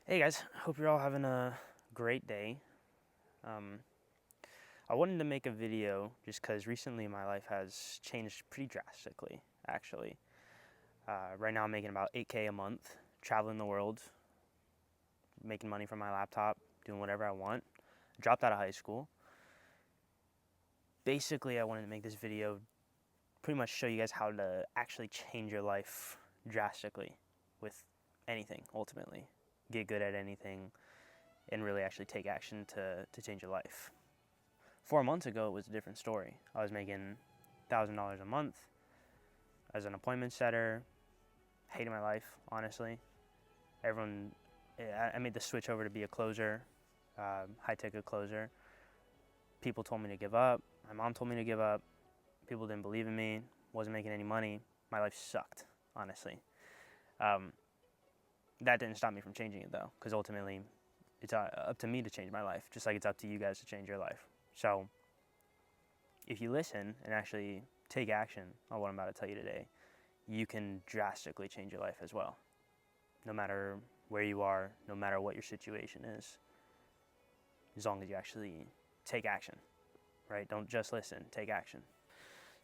Hey guys, hope you're all having a great day. Um, I wanted to make a video just because recently my life has changed pretty drastically, actually. Right now I'm making about 8K a month, traveling the world, making money from my laptop, doing whatever I want. Dropped out of high school. Basically, I wanted to make this video pretty much show you guys how to actually change your life drastically with anything, ultimately. Get good at anything and really actually take action to change your life. 4 months ago, it was a different story. I was making $1,000 a month as an appointment setter, hating my life, honestly. I made the switch over to be a closer, high ticket closer. People told me to give up. My mom told me to give up. People didn't believe in me. Wasn't making any money. My life sucked, honestly. Um, that didn't stop me from changing it though, because ultimately, it's up to me to change my life, just like it's up to you guys to change your life. So, if you listen and actually take action on what I'm about to tell you today, you can drastically change your life as well. No matter where you are, no matter what your situation is, as long as you actually take action, right? Don't just listen, take action.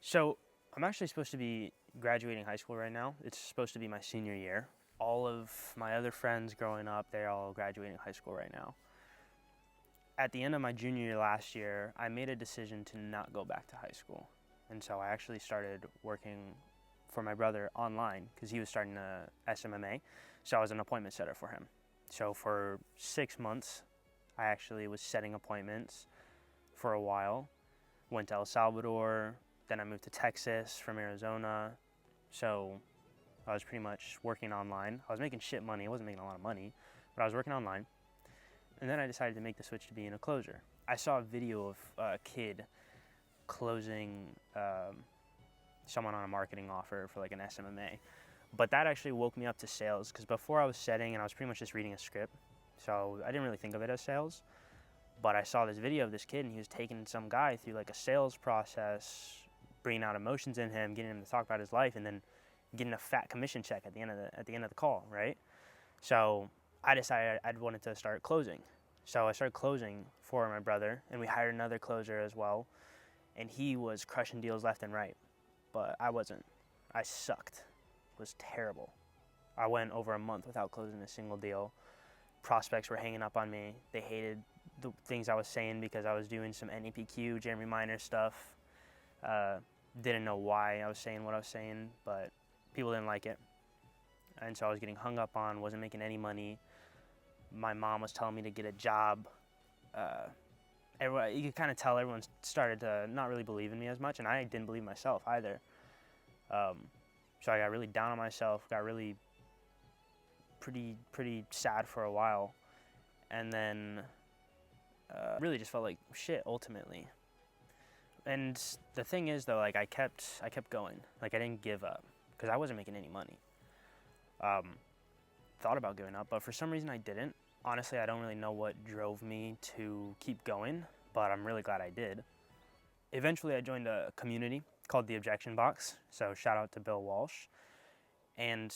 So, I'm actually supposed to be graduating high school right now. It's supposed to be my senior year. All of my other friends growing up, they're all graduating high school right now. At the end of my junior year last year, I made a decision to not go back to high school. And so I actually started working for my brother online because he was starting a SMMA. So I was an appointment setter for him. So for 6 months, I actually was setting appointments for a while. Went to El Salvador, then I moved to Texas from Arizona. So I was pretty much working online. I was making shit money. I wasn't making a lot of money, but I was working online. And then I decided to make the switch to being a closer. I saw a video of a kid closing someone on a marketing offer for like an SMMA. But that actually woke me up to sales because before I was setting and I was pretty much just reading a script. So I didn't really think of it as sales. But I saw this video of this kid and he was taking some guy through like a sales process, bringing out emotions in him, getting him to talk about his life, and then getting a fat commission check at the end of the call, right? So I decided I wanted to start closing. So I started closing for my brother, and we hired another closer as well. And he was crushing deals left and right, but I wasn't. I sucked. It was terrible. I went over a month without closing a single deal. Prospects were hanging up on me. They hated the things I was saying because I was doing some NEPQ, Jeremy Minor stuff. Didn't know why I was saying what I was saying, but people didn't like it. And so I was getting hung up on, wasn't making any money. My mom was telling me to get a job. You could kind of tell everyone started to not really believe in me as much, and I didn't believe myself either. So I got really down on myself, got really pretty sad for a while, and then really just felt like shit ultimately. And the thing is though, like I kept going, like I didn't give up because I wasn't making any money. Thought about giving up, but for some reason I didn't. Honestly, I don't really know what drove me to keep going, but I'm really glad I did. Eventually, I joined a community called the Objection Box, so shout out to Bill Walsh. And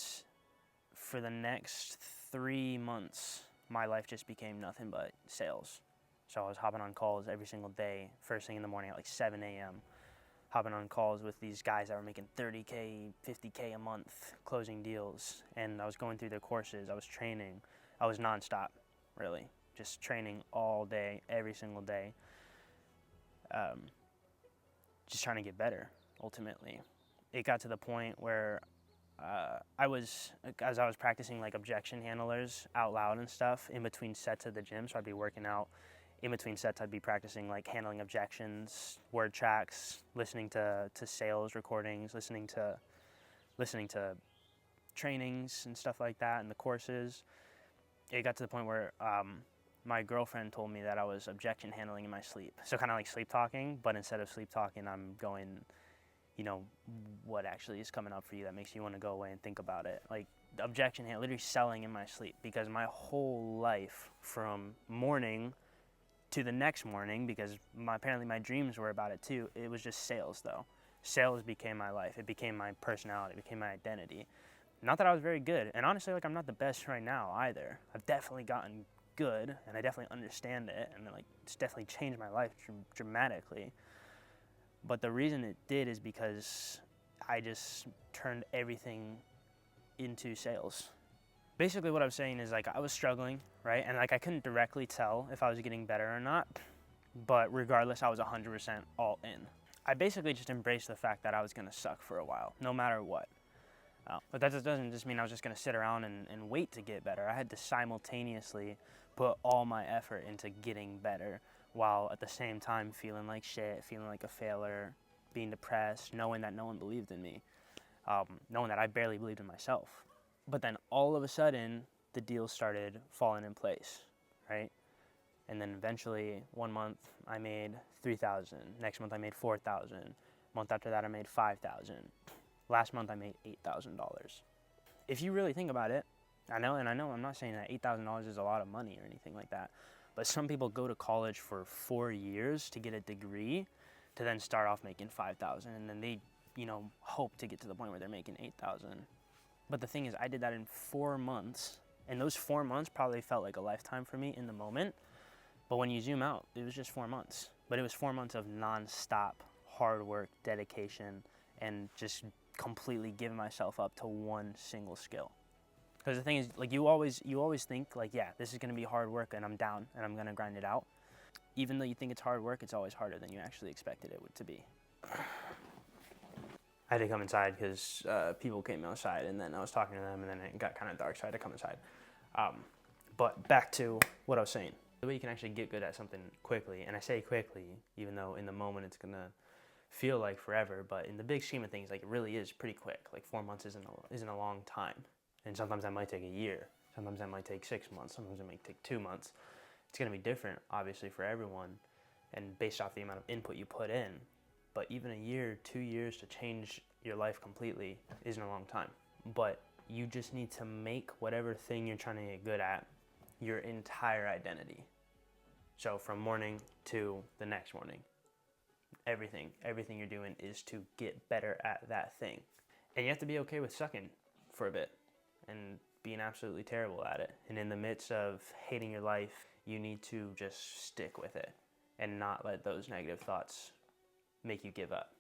for the next 3 months, my life just became nothing but sales. So I was hopping on calls every single day, first thing in the morning at like 7 a.m., hopping on calls with these guys that were making 30K, 50K a month, closing deals. And I was going through their courses, I was training. I was nonstop, really, just training all day, every single day. Just trying to get better, ultimately. It got to the point where as I was practicing like objection handlers out loud and stuff in between sets at the gym, so I'd be working out. In between sets, I'd be practicing like handling objections, word tracks, listening to sales recordings, listening to trainings and stuff like that, and the courses. It got to the point where my girlfriend told me that I was objection handling in my sleep. So kind of like sleep talking, but instead of sleep talking, I'm going, what actually is coming up for you that makes you want to go away and think about it. Like objection handling, literally selling in my sleep, because my whole life from morning to the next morning, because apparently my dreams were about it too, it was just sales though. Sales became my life. It became my personality. It became my identity. Not that I was very good, and honestly, like, I'm not the best right now either. I've definitely gotten good, and I definitely understand it, and like, it's definitely changed my life dramatically. But the reason it did is because I just turned everything into sales. Basically what I was saying is, like, I was struggling, right? And like, I couldn't directly tell if I was getting better or not, but regardless, I was 100% all in. I basically just embraced the fact that I was gonna suck for a while, no matter what. But that doesn't just mean I was just gonna sit around and wait to get better. I had to simultaneously put all my effort into getting better, while at the same time feeling like shit, feeling like a failure, being depressed, knowing that no one believed in me, knowing that I barely believed in myself. But then all of a sudden, the deals started falling in place, right? And then eventually, one month I made $3,000. Next month I made $4,000. Month after that I made $5,000. Last month I made $8,000. If you really think about it, I know I'm not saying that $8,000 is a lot of money or anything like that, but some people go to college for 4 years to get a degree, to then start off making $5,000, and then they, hope to get to the point where they're making $8,000. But the thing is, I did that in 4 months, and those 4 months probably felt like a lifetime for me in the moment. But when you zoom out, it was just 4 months. But it was 4 months of non-stop hard work, dedication, and just completely giving myself up to one single skill. Because the thing is, like, you always think, like, yeah, this is going to be hard work, and I'm down, and I'm going to grind it out. Even though you think it's hard work, it's always harder than you actually expected it to be. I had to come inside because people came outside, and then I was talking to them, and then it got kind of dark, so I had to come inside. But back to what I was saying. The way you can actually get good at something quickly, and I say quickly, even though in the moment it's going to feel like forever, but in the big scheme of things, like, it really is pretty quick. Like, 4 months isn't a long time. And sometimes that might take a year. Sometimes that might take 6 months. Sometimes it might take 2 months. It's going to be different, obviously, for everyone, and based off the amount of input you put in. But even a year, 2 years to change your life completely isn't a long time. But you just need to make whatever thing you're trying to get good at your entire identity. So from morning to the next morning, everything you're doing is to get better at that thing. And you have to be okay with sucking for a bit and being absolutely terrible at it. And in the midst of hating your life, you need to just stick with it and not let those negative thoughts make you give up.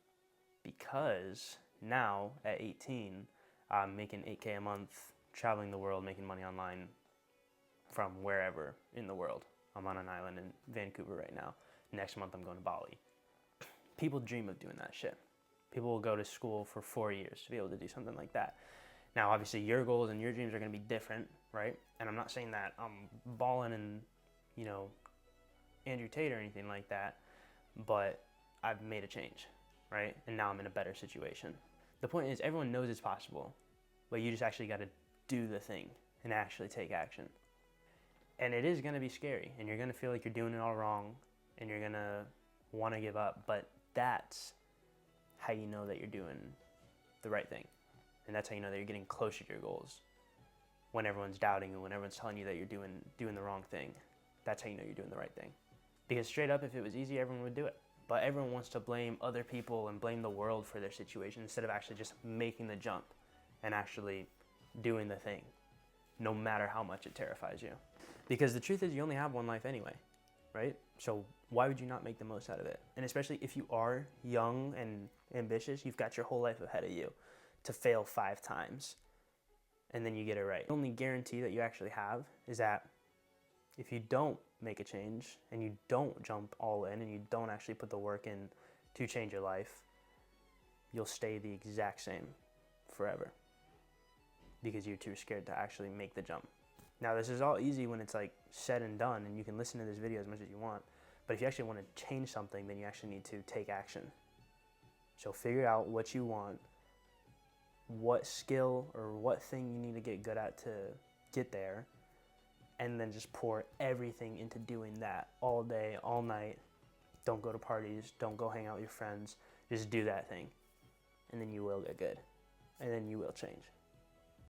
Because now at 18, I'm making $8K a month, traveling the world, making money online from wherever in the world. I'm on an island in Vancouver right now. Next month I'm going to Bali. People dream of doing that shit. People will go to school for 4 years to be able to do something like that. Now, obviously, your goals and your dreams are going to be different, right? And I'm not saying that I'm balling in, Andrew Tate or anything like that, but I've made a change, right? And now I'm in a better situation. The point is, everyone knows it's possible, but you just actually got to do the thing and actually take action. And it is going to be scary, and you're going to feel like you're doing it all wrong, and you're going to want to give up, but that's how you know that you're doing the right thing. And that's how you know that you're getting closer to your goals. When everyone's doubting you, when everyone's telling you that you're doing the wrong thing, that's how you know you're doing the right thing. Because straight up, if it was easy, everyone would do it. But everyone wants to blame other people and blame the world for their situation instead of actually just making the jump and actually doing the thing, no matter how much it terrifies you. Because the truth is, you only have one life anyway, right? So why would you not make the most out of it? And especially if you are young and ambitious, you've got your whole life ahead of you to fail 5 times and then you get it right. The only guarantee that you actually have is that if you don't make a change and you don't jump all in and you don't actually put the work in to change your life, you'll stay the exact same forever because you're too scared to actually make the jump. Now, this is all easy when it's like said and done, and you can listen to this video as much as you want, but if you actually want to change something, then you actually need to take action. So figure out what you want, what skill or what thing you need to get good at to get there, and then just pour everything into doing that all day, all night. Don't go to parties, don't go hang out with your friends, just do that thing, and then you will get good, and then you will change.